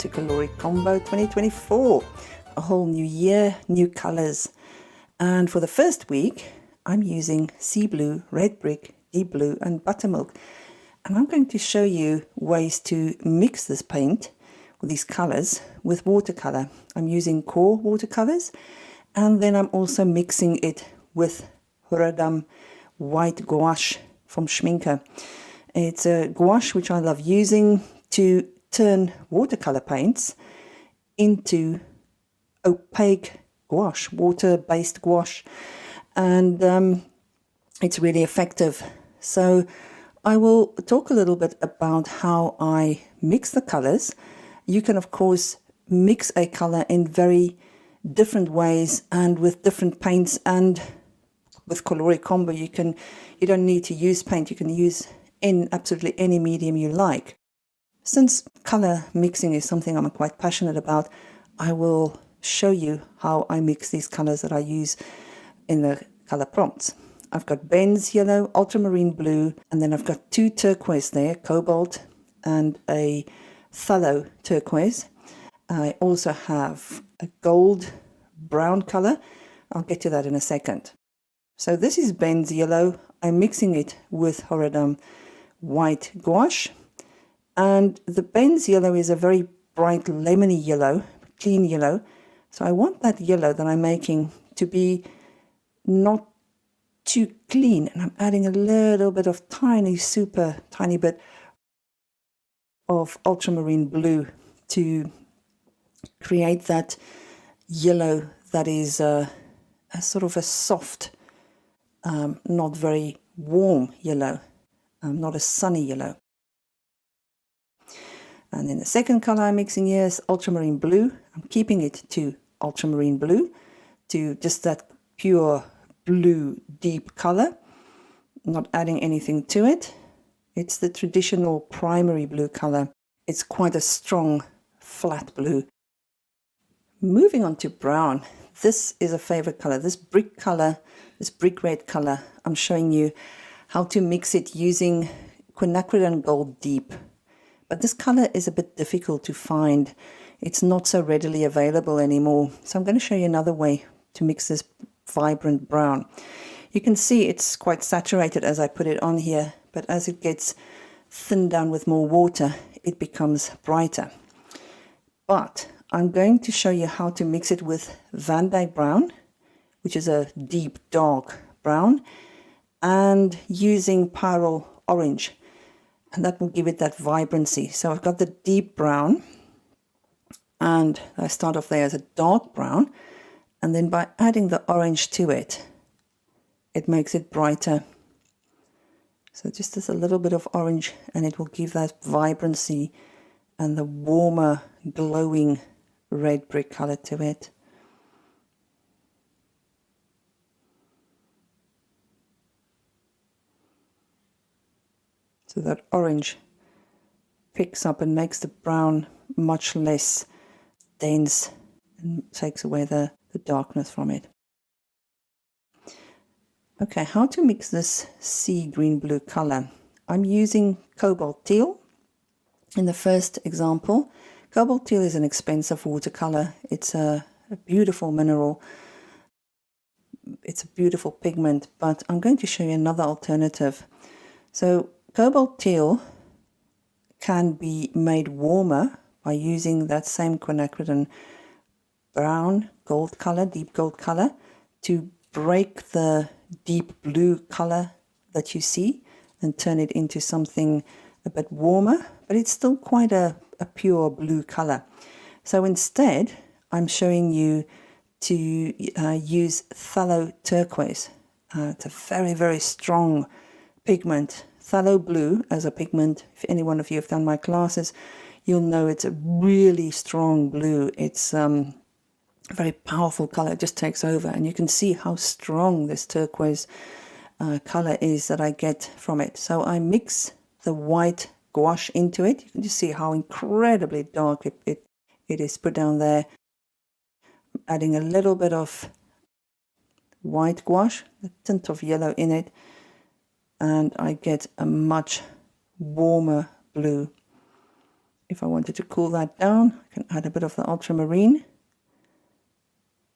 to Coloricombo 2024. A whole new year, new colors. And for the first week, I'm using sea blue, red brick, deep blue and buttermilk. And I'm going to show you ways to mix this paint, or these colors, with watercolor. I'm using core watercolors, and then I'm also mixing it with Horadam white gouache from Schminke. It's a gouache which I love using to turn watercolor paints into opaque gouache, water-based gouache, and it's really effective. So I will talk a little bit about how I mix the colors. You can of course mix a color in very different ways and with different paints, and with Coloricombo you don't need to use paint, you can use in absolutely any medium you like. Since color mixing is something I'm quite passionate about, I will show you how I mix these colors that I use in the color prompts. I've got Benz yellow, ultramarine blue, and then I've got two turquoise there, cobalt and a phthalo turquoise. I also have a gold brown color. I'll get to that in a second. So this is Benz yellow. I'm mixing it with Horadam white gouache, and the Benz yellow is a very bright lemony yellow, clean yellow. So I want that yellow that I'm making to be not too clean, and I'm adding a little bit of super tiny bit of ultramarine blue to create that yellow that is a sort of a soft, not very warm yellow, not a sunny yellow. And then the second color I'm mixing here is ultramarine blue. I'm keeping it to ultramarine blue, to just that pure blue deep color, not adding anything to it. It's the traditional primary blue color. It's quite a strong flat blue. Moving on to brown. This is a favorite color, this brick color, this brick red color. I'm showing you how to mix it using quinacridone gold deep. But this color is a bit difficult to find. It's not so readily available anymore. So I'm going to show you another way to mix this vibrant brown. You can see it's quite saturated as I put it on here, but as it gets thinned down with more water, it becomes brighter. But I'm going to show you how to mix it with Van Dyke brown, which is a deep dark brown, and using Pyrrole orange, and that will give it that vibrancy. So I've got the deep brown, and I start off there as a dark brown, and then by adding the orange to it, it makes it brighter. So just as a little bit of orange, and it will give that vibrancy and the warmer glowing red brick color to it. So that orange picks up and makes the brown much less dense and takes away the darkness from it. Okay, how to mix this sea green blue color? I'm using cobalt teal in the first example. Cobalt teal is an expensive watercolor. It's a beautiful mineral. It's a beautiful pigment, but I'm going to show you another alternative. So cobalt teal can be made warmer by using that same quinacridone brown gold color, deep gold color, to break the deep blue color that you see and turn it into something a bit warmer, but it's still quite a pure blue color. So instead, I'm showing you to use phthalo turquoise. It's a very, very strong pigment. Phthalo blue as a pigment, if any one of you have done my classes, you'll know it's a really strong blue. It's a very powerful color. It just takes over, and you can see how strong this turquoise color is that I get from it. So I mix the white gouache into it. You can just see how incredibly dark it is put down there. I'm adding a little bit of white gouache, a tint of yellow in it, and I get a much warmer blue. If I wanted to cool that down, I can add a bit of the ultramarine.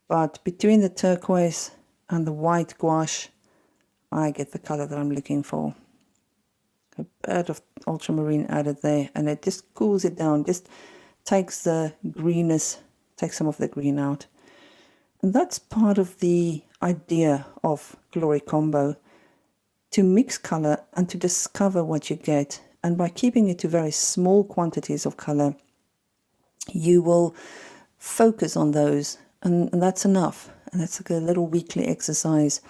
But between the turquoise and the white gouache, I get the color that I'm looking for. A bit of ultramarine added there, and it just cools it down, just takes the greenness, takes some of the green out. And that's part of the idea of Coloricombo, to mix color and to discover what you get. And by keeping it to very small quantities of color, you will focus on those, and that's enough. And that's like a little weekly exercise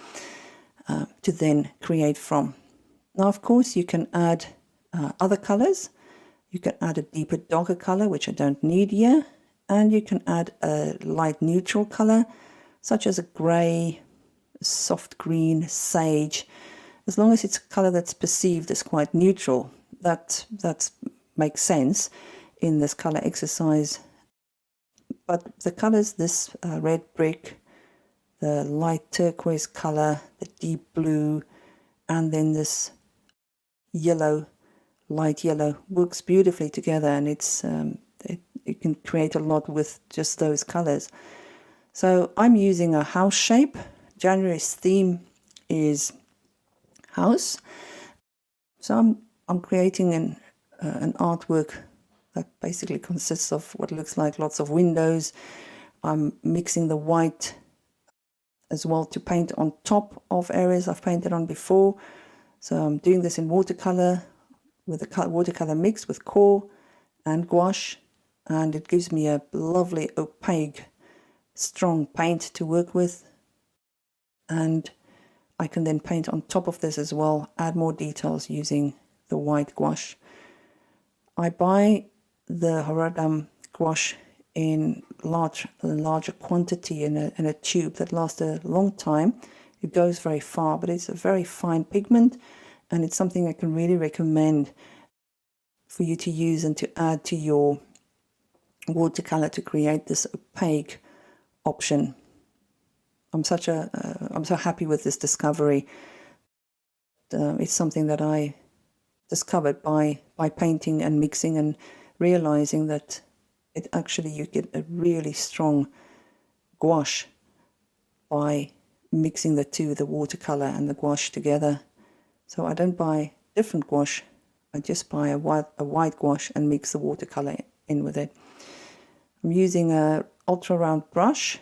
to then create from. Now, of course, you can add other colors. You can add a deeper, darker color, which I don't need here. And you can add a light neutral color, such as a gray, soft green, sage. As long as it's a color that's perceived as quite neutral, that makes sense in this color exercise. But the colors, this red brick, the light turquoise color, the deep blue, and then this yellow, light yellow, works beautifully together, and it's you can create a lot with just those colors. So I'm using a house shape. January's theme is house, so I'm creating an artwork that basically consists of what looks like lots of windows. I'm mixing the white as well to paint on top of areas I've painted on before. So I'm doing this in watercolor with a watercolor mix with core and gouache, and it gives me a lovely opaque, strong paint to work with. And I can then paint on top of this as well, add more details using the white gouache. I buy the Horadam gouache in larger quantity in a tube that lasts a long time. It goes very far, but it's a very fine pigment, and it's something I can really recommend for you to use and to add to your watercolor to create this opaque option. I'm so happy with this discovery. It's something that I discovered by painting and mixing and realizing that you get a really strong gouache by mixing the two, the watercolor and the gouache together. So I don't buy different gouache, I just buy a white gouache and mix the watercolor in with it. I'm using a ultra round brush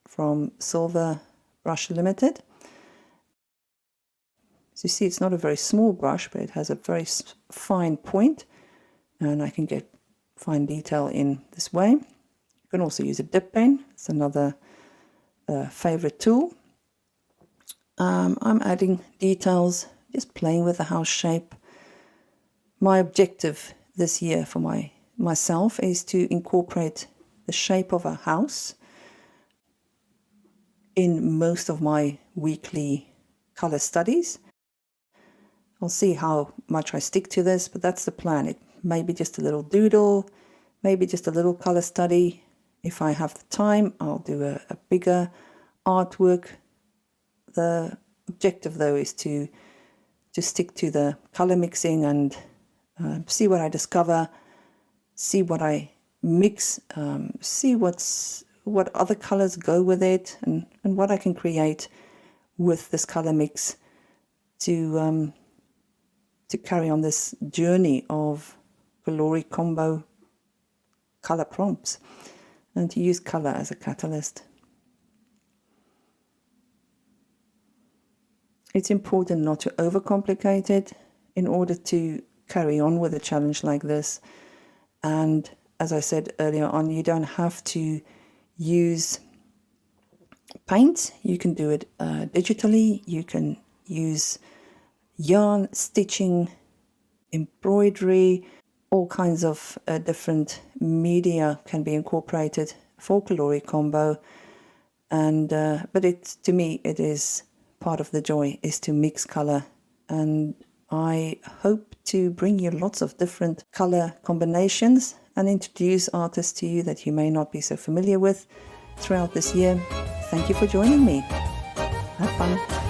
from Silver Brush Limited. As you see, it's not a very small brush, but it has a very fine point, and I can get fine detail in this way. You can also use a dip pen. It's another favorite tool. I'm adding details, just playing with the house shape. My objective this year for myself is to incorporate the shape of a house in most of my weekly color studies. I'll see how much I stick to this, but that's the plan. It may be just a little doodle, maybe just a little color study. If I have the time, I'll do a bigger artwork. The objective, though, is to stick to the color mixing and see what I discover, see what I mix, see what other colors go with it, and what I can create with this color mix to carry on this journey of Coloricombo color prompts, and to use color as a catalyst. It's important not to overcomplicate it in order to carry on with a challenge like this. And as I said earlier on, you don't have to use paint. You can do it digitally. You can use yarn, stitching, embroidery, all kinds of different media can be incorporated for Coloricombo. And but to me, it is part of the joy is to mix color, and I hope to bring you lots of different color combinations and introduce artists to you that you may not be so familiar with throughout this year. Thank you for joining me. Have fun.